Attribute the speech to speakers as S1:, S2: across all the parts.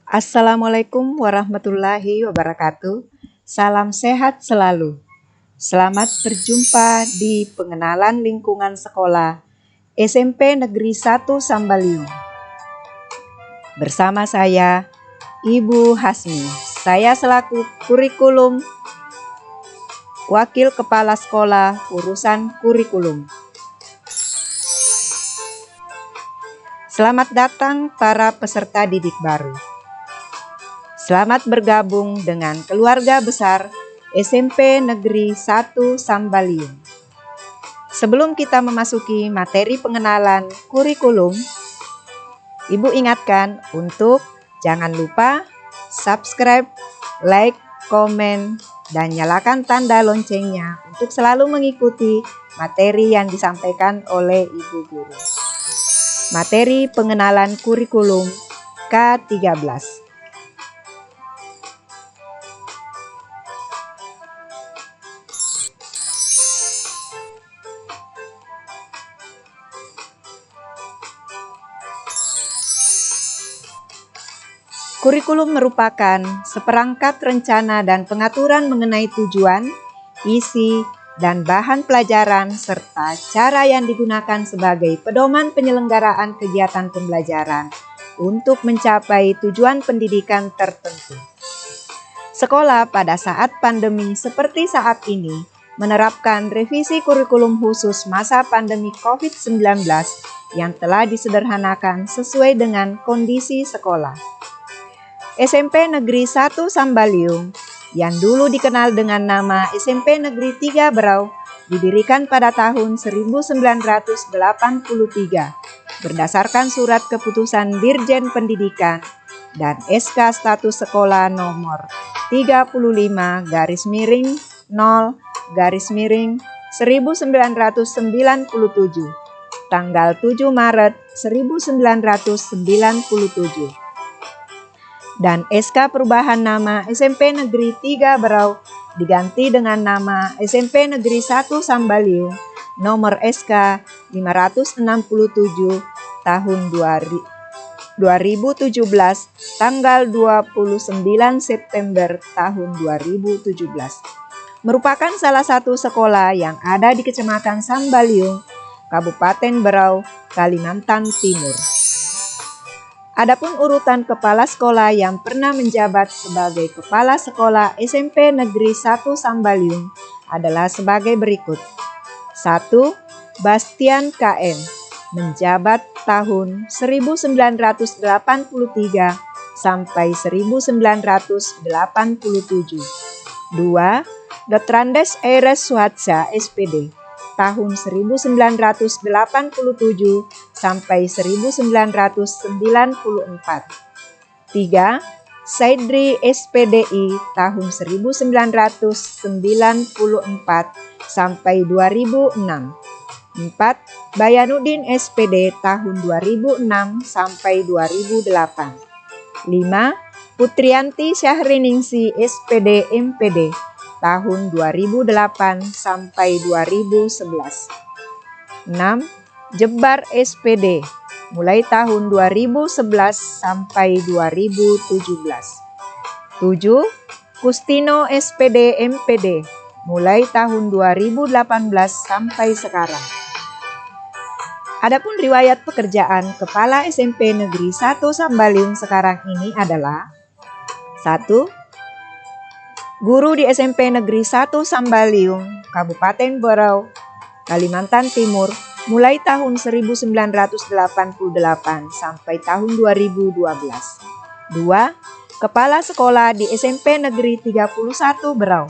S1: Assalamualaikum warahmatullahi wabarakatuh. Salam sehat selalu. Selamat berjumpa di pengenalan lingkungan sekolah SMP Negeri 1 Sambaliung. Bersama saya, Ibu Hasmi. Saya selaku kurikulum Wakil Kepala Sekolah Urusan Kurikulum. Selamat datang para peserta didik baru. Selamat bergabung dengan keluarga besar SMP Negeri 1 Sambaliung. Sebelum kita memasuki materi pengenalan kurikulum, Ibu ingatkan untuk jangan lupa subscribe, like, komen, dan nyalakan tanda loncengnya untuk selalu mengikuti materi yang disampaikan oleh Ibu Guru. Materi pengenalan kurikulum K13. Kurikulum merupakan seperangkat rencana dan pengaturan mengenai tujuan, isi, dan bahan pelajaran serta cara yang digunakan sebagai pedoman penyelenggaraan kegiatan pembelajaran untuk mencapai tujuan pendidikan tertentu. Sekolah pada saat pandemi seperti saat ini menerapkan revisi kurikulum khusus masa pandemi COVID-19 yang telah disederhanakan sesuai dengan kondisi sekolah. SMP Negeri 1 Sambaliung yang dulu dikenal dengan nama SMP Negeri 3 Berau didirikan pada tahun 1983 berdasarkan surat keputusan Dirjen Pendidikan dan SK Status Sekolah nomor 35-0-1997 tanggal 7 Maret 1997. Dan SK perubahan nama SMP Negeri 3 Berau diganti dengan nama SMP Negeri 1 Sambaliung nomor SK 567 tahun 2017 tanggal 29 September tahun 2017 merupakan salah satu sekolah yang ada di Kecamatan Sambaliung, Kabupaten Berau, Kalimantan Timur. Adapun urutan kepala sekolah yang pernah menjabat sebagai kepala sekolah SMP Negeri 1 Sambaliung adalah sebagai berikut. 1. Bastian KM menjabat tahun 1983 sampai 1987. 2. Dotrandes Eires Suhatsa SPD tahun 1987 sampai 1994. 3. Saidri SPDI tahun 1994 sampai 2006. 4. Bayanuddin SPD tahun 2006 sampai 2008. 5. Putrianti Syahriningsi SPD MPD tahun 2008 sampai 2011. 6. Jebar SPD mulai tahun 2011 sampai 2017. 7. Kustino SPD MPD mulai tahun 2018 sampai sekarang. Adapun riwayat pekerjaan Kepala SMP Negeri 1 Sambaliung sekarang ini adalah 1. Guru di SMP Negeri 1 Sambaliung, Kabupaten Berau, Kalimantan Timur, mulai tahun 1988 sampai tahun 2012. 2. Kepala sekolah di SMP Negeri 31 Berau,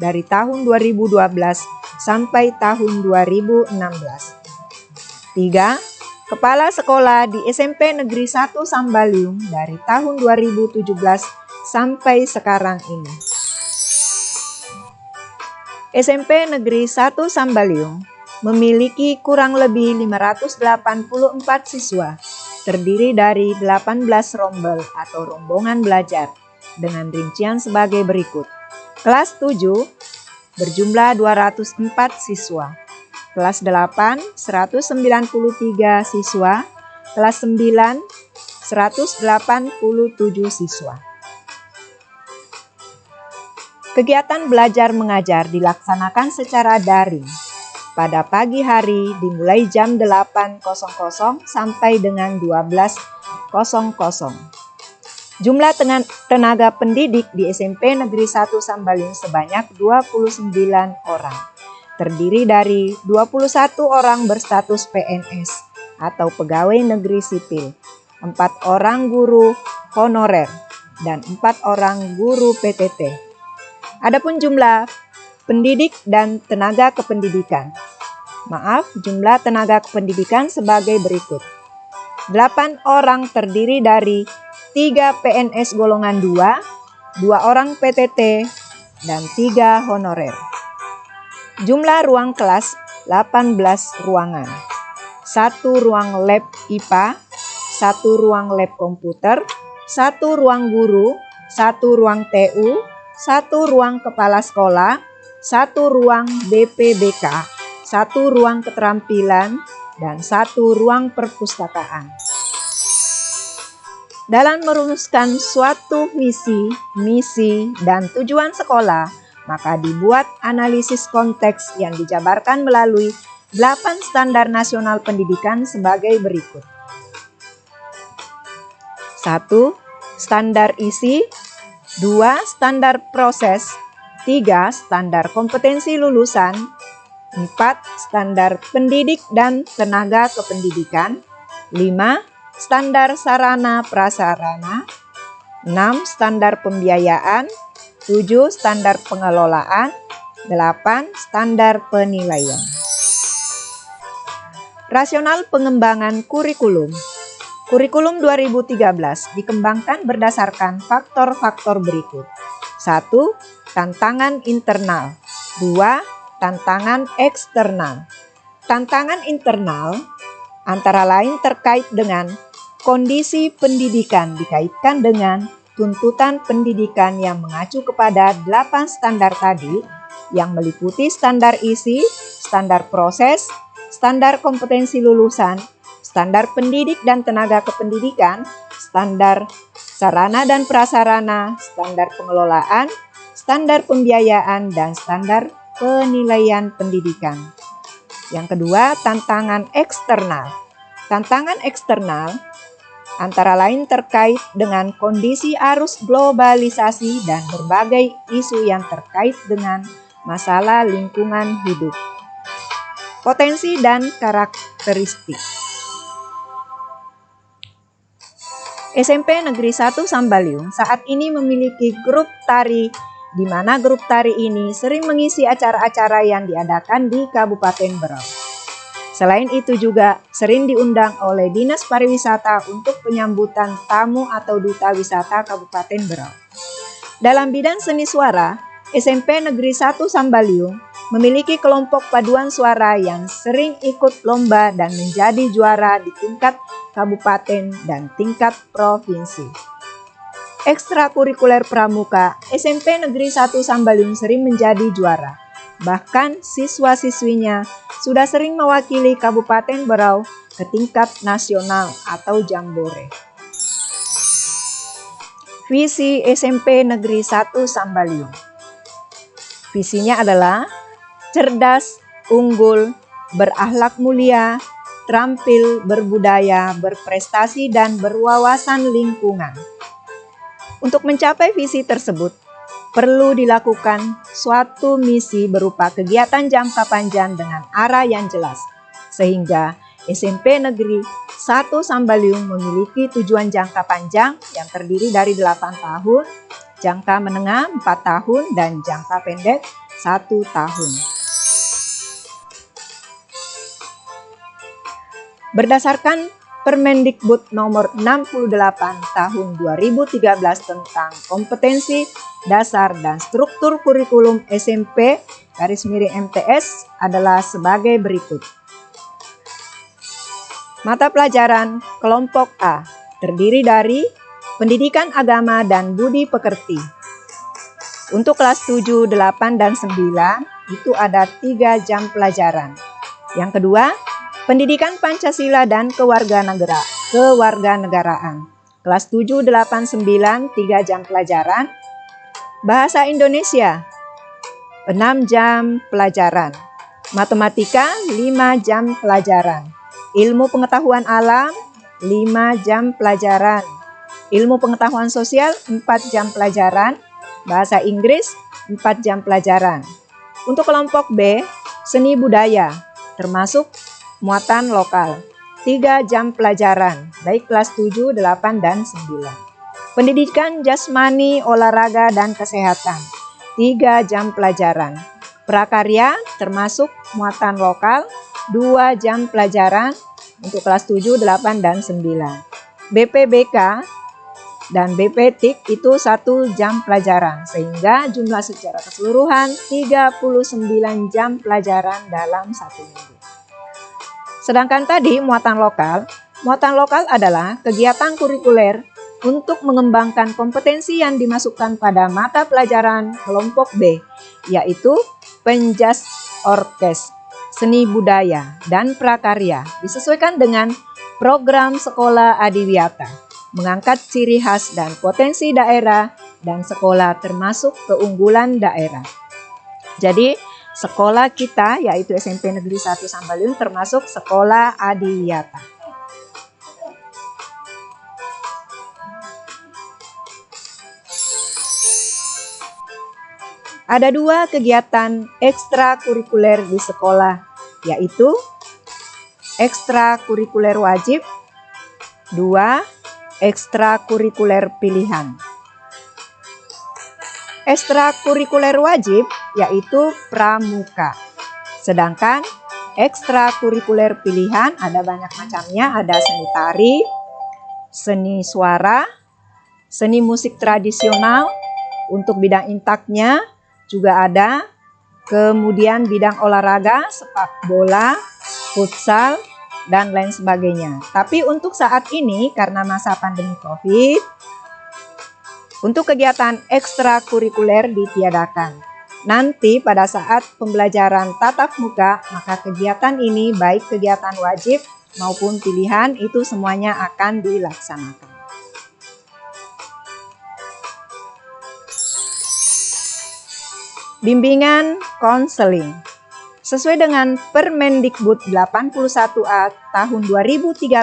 S1: dari tahun 2012 sampai tahun 2016. 3. Kepala sekolah di SMP Negeri 1 Sambaliung, dari tahun 2017 sampai sekarang ini. SMP Negeri 1 Sambaliung memiliki kurang lebih 584 siswa, terdiri dari 18 rombel atau rombongan belajar, dengan rincian sebagai berikut. Kelas 7 berjumlah 204 siswa, kelas 8 193 siswa, kelas 9 187 siswa. Kegiatan belajar mengajar dilaksanakan secara daring pada pagi hari dimulai jam 8.00 sampai dengan 12.00. Jumlah tenaga pendidik di SMP Negeri 1 Sambalyung sebanyak 29 orang. Terdiri dari 21 orang berstatus PNS atau pegawai negeri sipil, 4 orang guru honorer, dan 4 orang guru PTT. Adapun jumlah pendidik dan tenaga kependidikan. Jumlah tenaga kependidikan sebagai berikut. 8 orang terdiri dari 3 PNS golongan 2, 2 orang PTT, dan 3 honorer. Jumlah ruang kelas 18 ruangan. 1 ruang lab IPA, 1 ruang lab komputer, 1 ruang guru, 1 ruang TU, 1 ruang kepala sekolah, 1 ruang BPBK, 1 ruang keterampilan, dan 1 ruang perpustakaan. Dalam merumuskan suatu visi, misi, dan tujuan sekolah, maka dibuat analisis konteks yang dijabarkan melalui 8 standar nasional pendidikan sebagai berikut. 1. Standar isi. 2. Standar proses. 3. Standar kompetensi lulusan. 4. Standar pendidik dan tenaga kependidikan. 5. Standar sarana prasarana. 6. Standar pembiayaan. 7. Standar pengelolaan. 8. Standar penilaian. Rasional pengembangan kurikulum. Kurikulum 2013 dikembangkan berdasarkan faktor-faktor berikut. 1. Tantangan internal. 2. Tantangan eksternal. Tantangan internal antara lain terkait dengan kondisi pendidikan dikaitkan dengan tuntutan pendidikan yang mengacu kepada 8 standar tadi yang meliputi standar isi, standar proses, standar kompetensi lulusan, standar pendidik dan tenaga kependidikan, standar sarana dan prasarana, standar pengelolaan, standar pembiayaan, dan standar penilaian pendidikan. Yang kedua, tantangan eksternal. Tantangan eksternal antara lain terkait dengan kondisi arus globalisasi dan berbagai isu yang terkait dengan masalah lingkungan hidup. Potensi dan karakteristik. SMP Negeri 1 Sambalyung saat ini memiliki grup tari, di mana grup tari ini sering mengisi acara-acara yang diadakan di Kabupaten Berau. Selain itu juga sering diundang oleh Dinas Pariwisata untuk penyambutan tamu atau duta wisata Kabupaten Berau. Dalam bidang seni suara, SMP Negeri 1 Sambalyung memiliki kelompok paduan suara yang sering ikut lomba dan menjadi juara di tingkat kabupaten dan tingkat provinsi. Ekstrakurikuler pramuka, SMP Negeri 1 Sambalyung sering menjadi juara. Bahkan siswa-siswinya sudah sering mewakili Kabupaten Berau ke tingkat nasional atau jambore. Visi SMP Negeri 1 Sambalyung. Visinya adalah cerdas, unggul, berakhlak mulia, terampil, berbudaya, berprestasi, dan berwawasan lingkungan. Untuk mencapai visi tersebut, perlu dilakukan suatu misi berupa kegiatan jangka panjang dengan arah yang jelas, sehingga SMP Negeri 1 Sambalyung memiliki tujuan jangka panjang yang terdiri dari 8 tahun, jangka menengah 4 tahun, dan jangka pendek 1 tahun. Berdasarkan Permendikbud nomor 68 tahun 2013 tentang kompetensi dasar dan struktur kurikulum SMP /MTS adalah sebagai berikut. Mata pelajaran kelompok A terdiri dari pendidikan agama dan budi pekerti. Untuk kelas 7, 8, dan 9 itu ada 3 jam pelajaran. Yang kedua, pendidikan Pancasila dan kewarganegaraan. Kelas 7, 8, 9, 3 jam pelajaran. Bahasa Indonesia, 6 jam pelajaran. Matematika, 5 jam pelajaran. Ilmu pengetahuan alam, 5 jam pelajaran. Ilmu pengetahuan sosial, 4 jam pelajaran. Bahasa Inggris, 4 jam pelajaran. Untuk kelompok B, seni budaya, termasuk muatan lokal, 3 jam pelajaran, baik kelas 7, 8, dan 9. Pendidikan jasmani, olahraga, dan kesehatan, 3 jam pelajaran. Prakarya, termasuk muatan lokal, 2 jam pelajaran untuk kelas 7, 8, dan 9. BPBK dan BPTIK itu 1 jam pelajaran, sehingga jumlah secara keseluruhan 39 jam pelajaran dalam 1 minggu. Sedangkan tadi muatan lokal adalah kegiatan kurikuler untuk mengembangkan kompetensi yang dimasukkan pada mata pelajaran kelompok B, yaitu penjas orkes, seni budaya, dan prakarya, disesuaikan dengan program sekolah adiwiyata, mengangkat ciri khas dan potensi daerah dan sekolah termasuk keunggulan daerah. Jadi sekolah kita yaitu SMP Negeri 1 Sambalun termasuk sekolah adiwiyata. Ada 2 kegiatan ekstrakurikuler di sekolah, yaitu ekstrakurikuler wajib, 2 ekstrakurikuler pilihan. Ekstrakurikuler wajib yaitu pramuka. Sedangkan ekstrakurikuler pilihan ada banyak macamnya, ada seni tari, seni suara, seni musik tradisional, untuk bidang intaknya juga ada, kemudian bidang olahraga, sepak bola, futsal, dan lain sebagainya. Tapi untuk saat ini karena masa pandemi COVID, untuk kegiatan ekstrakurikuler ditiadakan. Nanti pada saat pembelajaran tatap muka, maka kegiatan ini baik kegiatan wajib maupun pilihan itu semuanya akan dilaksanakan. Bimbingan konseling. Sesuai dengan Permendikbud 81A tahun 2013,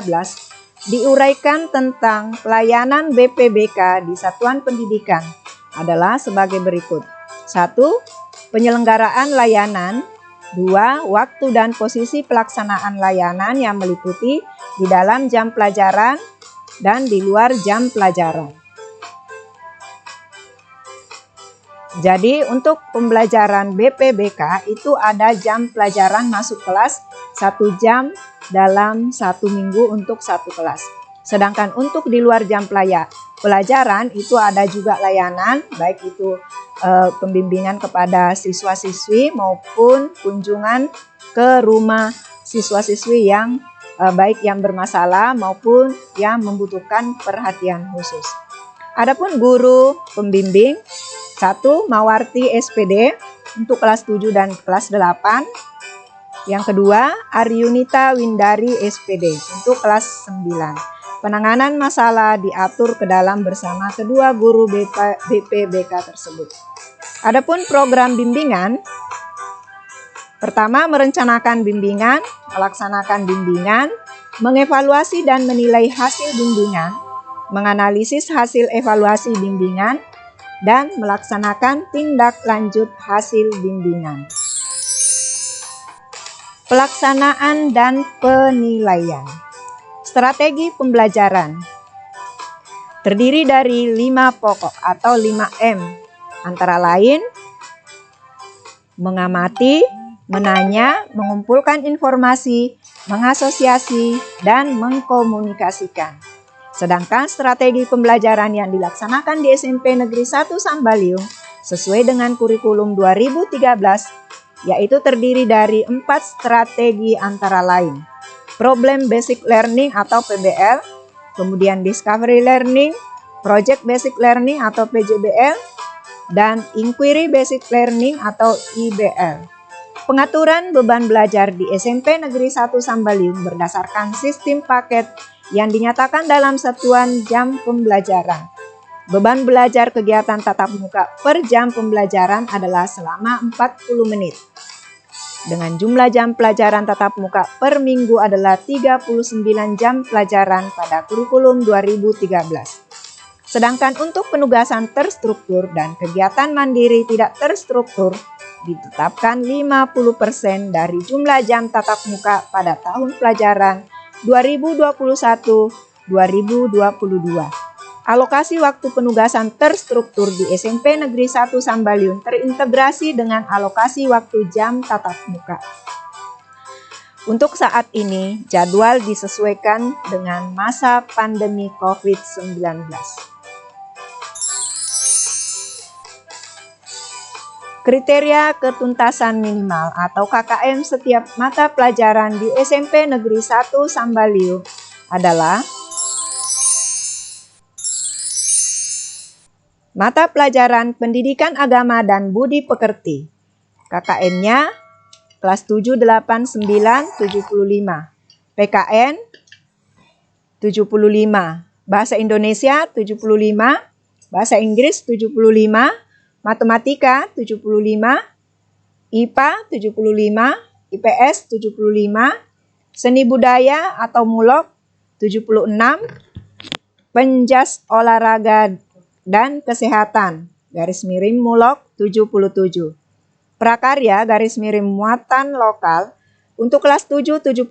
S1: diuraikan tentang pelayanan BPBK di satuan pendidikan adalah sebagai berikut. 1. Penyelenggaraan layanan. 2. Waktu dan posisi pelaksanaan layanan yang meliputi di dalam jam pelajaran dan di luar jam pelajaran. Jadi untuk pembelajaran BPBK itu ada jam pelajaran masuk kelas 1 jam dalam 1 minggu untuk 1 kelas. Sedangkan untuk di luar jam pelajaran itu ada juga layanan, baik itu pembimbingan kepada siswa-siswi maupun kunjungan ke rumah siswa-siswi yang baik yang bermasalah maupun yang membutuhkan perhatian khusus. Adapun guru pembimbing, 1. Mawarti SPD untuk kelas 7 dan kelas 8. Yang kedua, Aryunita Windari SPD untuk kelas 9. Penanganan masalah diatur ke dalam bersama kedua guru BPBK tersebut. Adapun program bimbingan, pertama merencanakan bimbingan, melaksanakan bimbingan, mengevaluasi dan menilai hasil bimbingan, menganalisis hasil evaluasi bimbingan, dan melaksanakan tindak lanjut hasil bimbingan. Pelaksanaan dan penilaian. Strategi pembelajaran terdiri dari 5 pokok atau 5M, antara lain mengamati, menanya, mengumpulkan informasi, mengasosiasi, dan mengkomunikasikan. Sedangkan strategi pembelajaran yang dilaksanakan di SMP Negeri 1 Sambaliung sesuai dengan kurikulum 2013, yaitu terdiri dari 4 strategi antara lain. Problem Basic Learning atau PBL, kemudian Discovery Learning, Project Basic Learning atau PJBL, dan Inquiry Basic Learning atau IBL. Pengaturan beban belajar di SMP Negeri 1 Sambaliung berdasarkan sistem paket yang dinyatakan dalam satuan jam pembelajaran. Beban belajar kegiatan tatap muka per jam pembelajaran adalah selama 40 menit. Dengan jumlah jam pelajaran tatap muka per minggu adalah 39 jam pelajaran pada kurikulum 2013. Sedangkan untuk penugasan terstruktur dan kegiatan mandiri tidak terstruktur ditetapkan 50% dari jumlah jam tatap muka pada tahun pelajaran 2021-2022. Alokasi waktu penugasan terstruktur di SMP Negeri 1 Sambaliun terintegrasi dengan alokasi waktu jam tatap muka. Untuk saat ini, jadwal disesuaikan dengan masa pandemi COVID-19. Kriteria ketuntasan minimal atau KKM setiap mata pelajaran di SMP Negeri 1 Sambaliun adalah mata pelajaran Pendidikan Agama dan Budi Pekerti. KKM-nya kelas 7, 8, 9, 75. PKN 75. Bahasa Indonesia 75. Bahasa Inggris 75. Matematika 75. IPA 75. IPS 75. Seni budaya atau mulok 76. Penjas olahraga dan kesehatan _mulok 77. Prakarya _muatan lokal untuk kelas 7 75,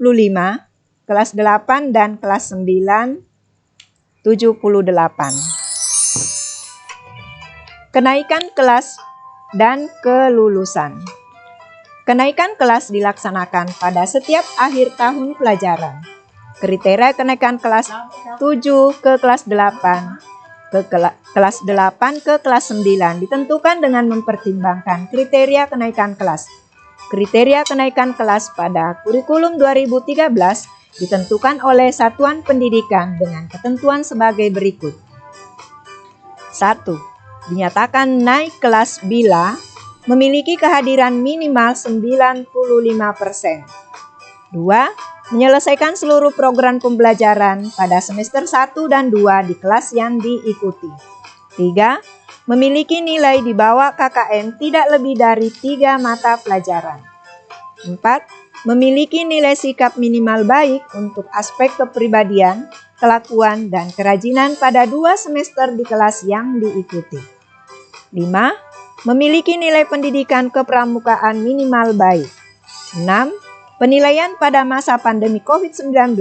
S1: kelas 8 dan kelas 9 78. Kenaikan kelas dan kelulusan. Kenaikan kelas dilaksanakan pada setiap akhir tahun pelajaran. Kriteria kenaikan kelas 7 ke kelas 8 kelas 8 ke kelas 9 ditentukan dengan mempertimbangkan kriteria kenaikan kelas. Kriteria kenaikan kelas pada kurikulum 2013 ditentukan oleh satuan pendidikan dengan ketentuan sebagai berikut. 1. Dinyatakan naik kelas bila memiliki kehadiran minimal 95%. 2. Menyelesaikan seluruh program pembelajaran pada semester 1 dan 2 di kelas yang diikuti. 3. Memiliki nilai di bawah KKM tidak lebih dari 3 mata pelajaran. 4. Memiliki nilai sikap minimal baik untuk aspek kepribadian, kelakuan, dan kerajinan pada 2 semester di kelas yang diikuti. 5. Memiliki nilai pendidikan kepramukaan minimal baik. 6. Penilaian pada masa pandemi COVID-19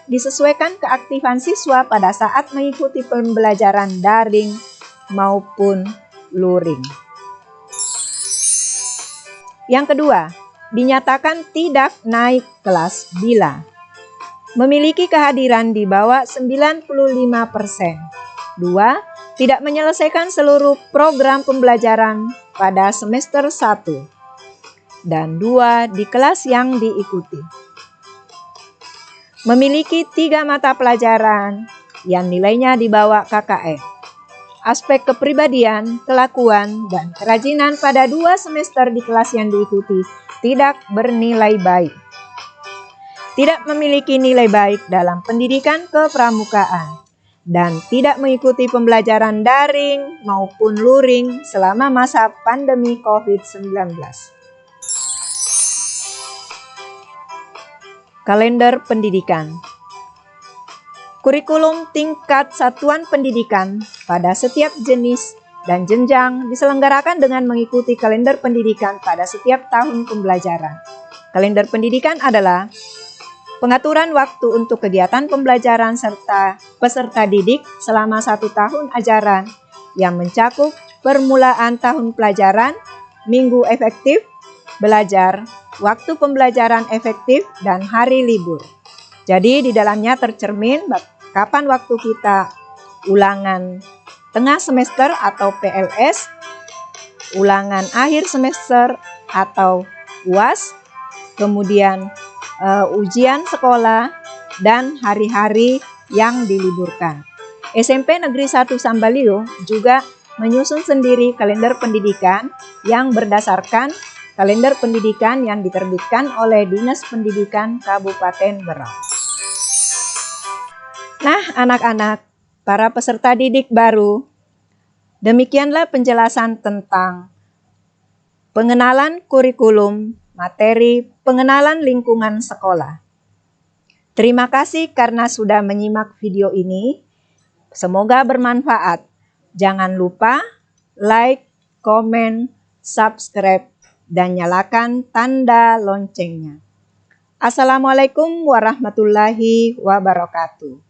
S1: disesuaikan keaktifan siswa pada saat mengikuti pembelajaran daring maupun luring. Yang kedua, dinyatakan tidak naik kelas bila memiliki kehadiran di bawah 95%. 2. Tidak menyelesaikan seluruh program pembelajaran pada semester 1. Dan 2 di kelas yang diikuti. Memiliki 3 mata pelajaran yang nilainya di bawah KKM. Aspek kepribadian, kelakuan, dan kerajinan pada 2 semester di kelas yang diikuti tidak bernilai baik. Tidak memiliki nilai baik dalam pendidikan kepramukaan dan tidak mengikuti pembelajaran daring maupun luring selama masa pandemi COVID-19. Kalender pendidikan. Kurikulum tingkat satuan pendidikan pada setiap jenis dan jenjang diselenggarakan dengan mengikuti kalender pendidikan pada setiap tahun pembelajaran. Kalender pendidikan adalah pengaturan waktu untuk kegiatan pembelajaran serta peserta didik selama 1 tahun ajaran yang mencakup permulaan tahun pelajaran, minggu efektif belajar, waktu pembelajaran efektif, dan hari libur. Jadi di dalamnya tercermin kapan waktu kita ulangan tengah semester atau PLS, ulangan akhir semester atau UAS, kemudian ujian sekolah, dan hari-hari yang diliburkan. SMP Negeri 1 Sambaliun juga menyusun sendiri kalender pendidikan yang berdasarkan kalender pendidikan yang diterbitkan oleh Dinas Pendidikan Kabupaten Berau. Nah, anak-anak, para peserta didik baru, demikianlah penjelasan tentang pengenalan kurikulum, materi pengenalan lingkungan sekolah. Terima kasih karena sudah menyimak video ini. Semoga bermanfaat. Jangan lupa like, komen, subscribe, dan nyalakan tanda loncengnya. Assalamualaikum warahmatullahi wabarakatuh.